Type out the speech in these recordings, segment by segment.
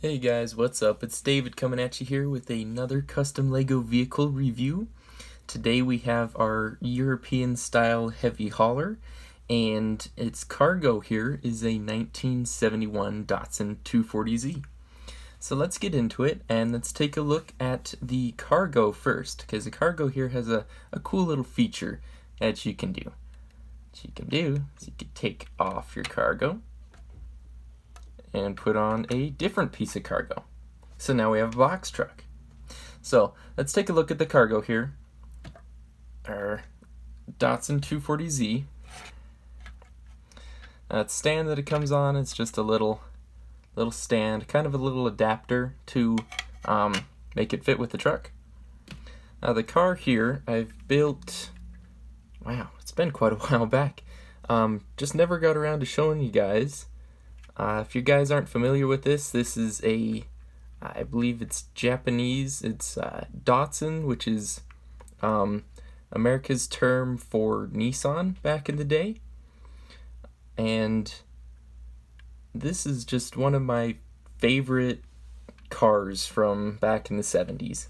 Hey guys, what's up? It's David coming at you here with another custom LEGO vehicle review. Today we have our European style heavy hauler, and its cargo here is a 1971 Datsun 240Z. So let's get into it and let's take a look at the cargo first, because the cargo here has a cool little feature that you can do. What you can do is you can take off your cargo and put on a different piece of cargo. So now we have a box truck. So let's take a look at the cargo here. Our Datsun 240Z. That stand that it comes on, it's just a little stand, kind of a little adapter to make it fit with the truck. Now the car here I've built, wow, it's been quite a while back. Just never got around to showing you guys. If you guys aren't familiar with this is I believe it's Japanese. It's Datsun, which is America's term for Nissan back in the day. And this is just one of my favorite cars from back in the 70s.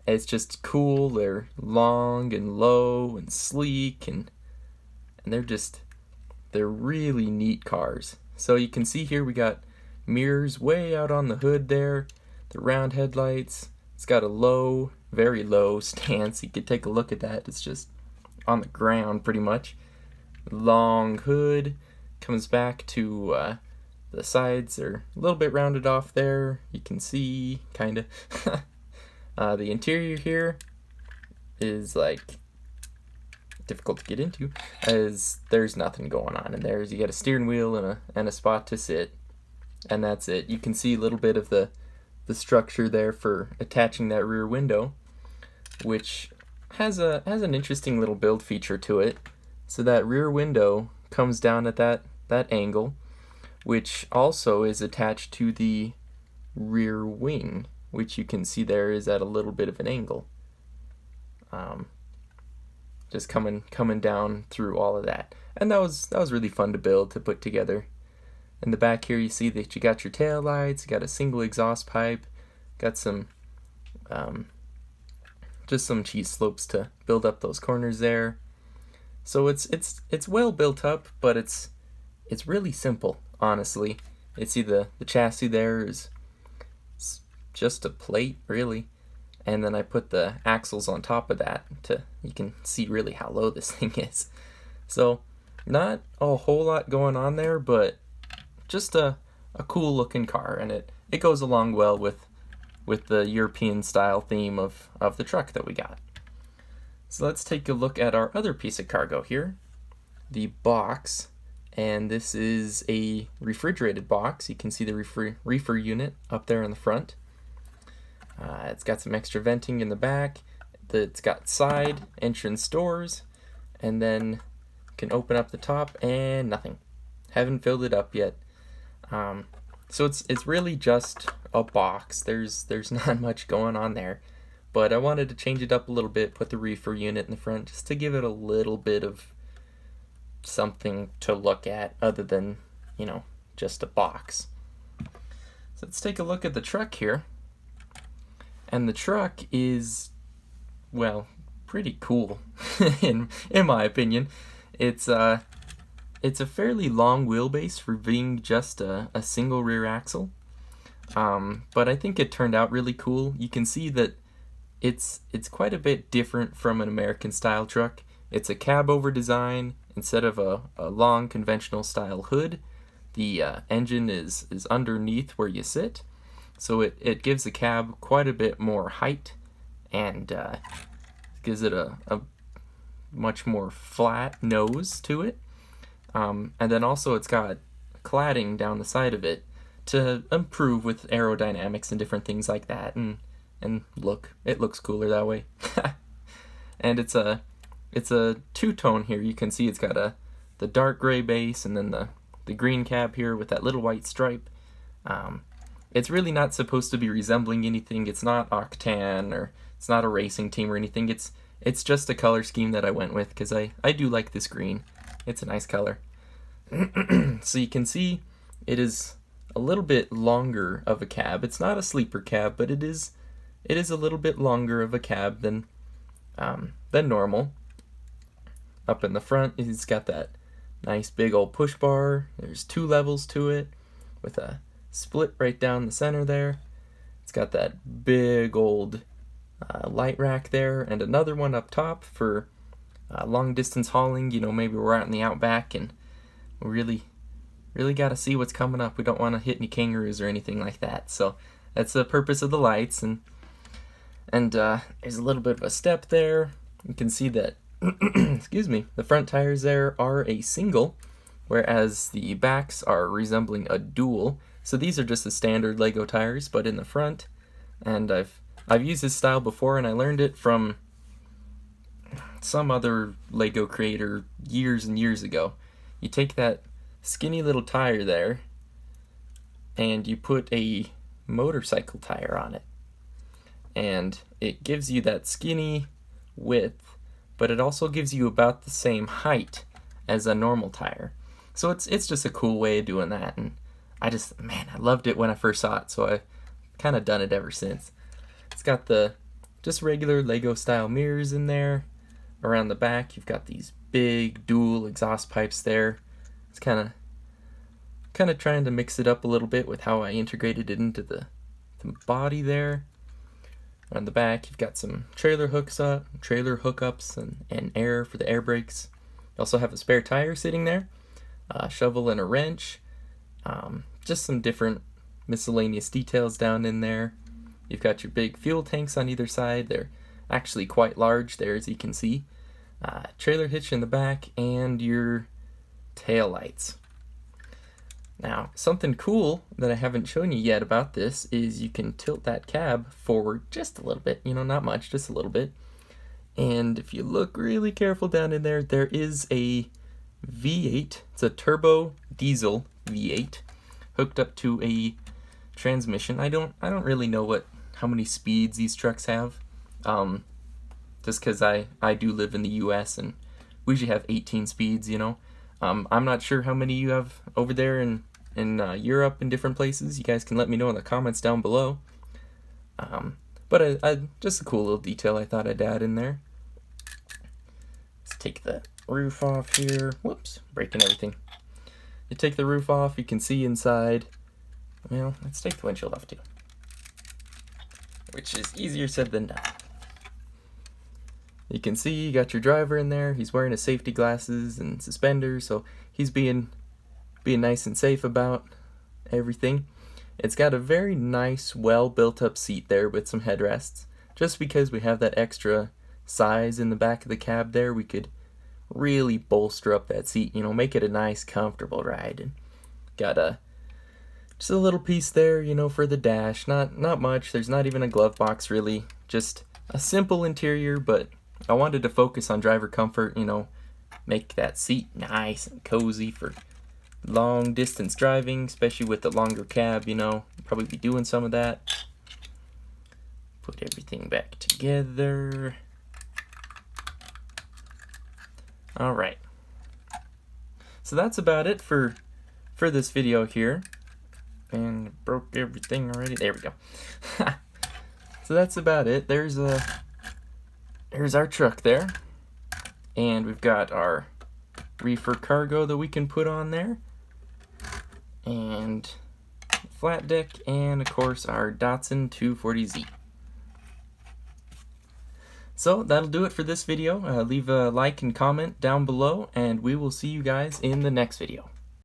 It's just cool. They're long and low and sleek, and they're really neat cars. So you can see here we got mirrors way out on the hood there, the round headlights. It's got a low, very low stance. You could take a look at that. It's just on the ground pretty much. Long hood, comes back to the sides are a little bit rounded off there. You can see, kind of. The interior here is like difficult to get into, as there's nothing going on in there. You got a steering wheel and a spot to sit, and that's it. You can see a little bit of the structure there for attaching that rear window, which has an interesting little build feature to it. So that rear window comes down at that angle, which also is attached to the rear wing, which you can see there is at a little bit of an angle. Just coming down through all of that, and that was really fun to build, to put together. In the back here, you see that you got your tail lights, you got a single exhaust pipe, got some just some cheese slopes to build up those corners there. So it's well built up, but it's really simple, honestly. You see the chassis there is just a plate, really. And then I put the axles on top of that you can see really how low this thing is. So not a whole lot going on there, but just a cool looking car, and it goes along well with the European style theme of the truck that we got. So let's take a look at our other piece of cargo here, the box. And this is a refrigerated box. You can see the reefer unit up there in the front. It's got some extra venting in the back. It's got side entrance doors, and then you can open up the top, and nothing. Haven't filled it up yet. So it's really just a box. There's not much going on there, but I wanted to change it up a little bit. Put the reefer unit in the front just to give it a little bit of something to look at other than just a box. So let's take a look at the truck here. And the truck is, well, pretty cool in my opinion. It's a fairly long wheelbase for being just a single rear axle. But I think it turned out really cool. You can see that it's quite a bit different from an American style truck. It's a cab over design instead of a long conventional style hood. The engine is underneath where you sit. So it gives the cab quite a bit more height, and gives it a much more flat nose to it. And then also it's got cladding down the side of it to improve with aerodynamics and different things like that, and it looks cooler that way. And it's a two-tone here. You can see it's got the dark gray base and then the green cab here with that little white stripe. It's really not supposed to be resembling anything. It's not Octane, or it's not a racing team or anything. It's just a color scheme that I went with because I do like this green. It's a nice color. So you can see it is a little bit longer of a cab. It's not a sleeper cab, but it is a little bit longer of a cab than normal. Up in the front, it's got that nice big old push bar. There's 2 levels to it with a split right down the center there. It's got that big old light rack there and another one up top for long distance hauling. You know, maybe we're out in the outback and we really got to see what's coming up. We don't want to hit any kangaroos or anything like that. So that's the purpose of the lights. And there's a little bit of a step there. You can see that excuse me, the front tires there are a single, whereas the backs are resembling a dual. So these are just the standard Lego tires, but in the front. And I've used this style before, and I learned it from some other Lego creator years and years ago. You take that skinny little tire there, and you put a motorcycle tire on it. And it gives you that skinny width, but it also gives you about the same height as a normal tire. So it's just a cool way of doing that, and I loved it when I first saw it, so I've kind of done it ever since. It's got the just regular Lego style mirrors in there. Around the back, you've got these big dual exhaust pipes there. It's kind of trying to mix it up a little bit with how I integrated it into the body there. On the back, you've got some trailer hookups and air for the air brakes. You also have a spare tire sitting there, a shovel and a wrench, just some different miscellaneous details down in there. You've got your big fuel tanks on either side. They're actually quite large there, as you can see. Trailer hitch in the back, and your tail lights. Now, something cool that I haven't shown you yet about this is you can tilt that cab forward just a little bit, not much, just a little bit. And if you look really careful down in there, there is a V8. It's a turbo diesel V8 hooked up to a transmission. I don't really know how many speeds these trucks have. Just because I do live in the US and we usually have 18 speeds, I'm not sure how many you have over there in Europe and different places. You guys can let me know in the comments down below. But just a cool little detail I thought I'd add in there. Let's take the roof off here. Whoops, breaking everything. You take the roof off, you can see inside. Well, let's take the windshield off too, which is easier said than done. You can see you got your driver in there. He's wearing his safety glasses and suspenders, so he's being nice and safe about everything. It's got a very nice, well built up seat there with some headrests. Just because we have that extra size in the back of the cab there, we could really bolster up that seat, make it a nice, comfortable ride. And got just a little piece there, for the dash. Not much. There's not even a glove box really. Just a simple interior, but I wanted to focus on driver comfort, make that seat nice and cozy for long distance driving, especially with the longer cab, probably be doing some of that. Put everything back together. All right. So that's about it for this video here. And broke everything already. There we go. So that's about it. There's our truck there. And we've got our reefer cargo that we can put on there. And flat deck, and of course our Datsun 240Z. So that'll do it for this video. Leave a like and comment down below, and we will see you guys in the next video.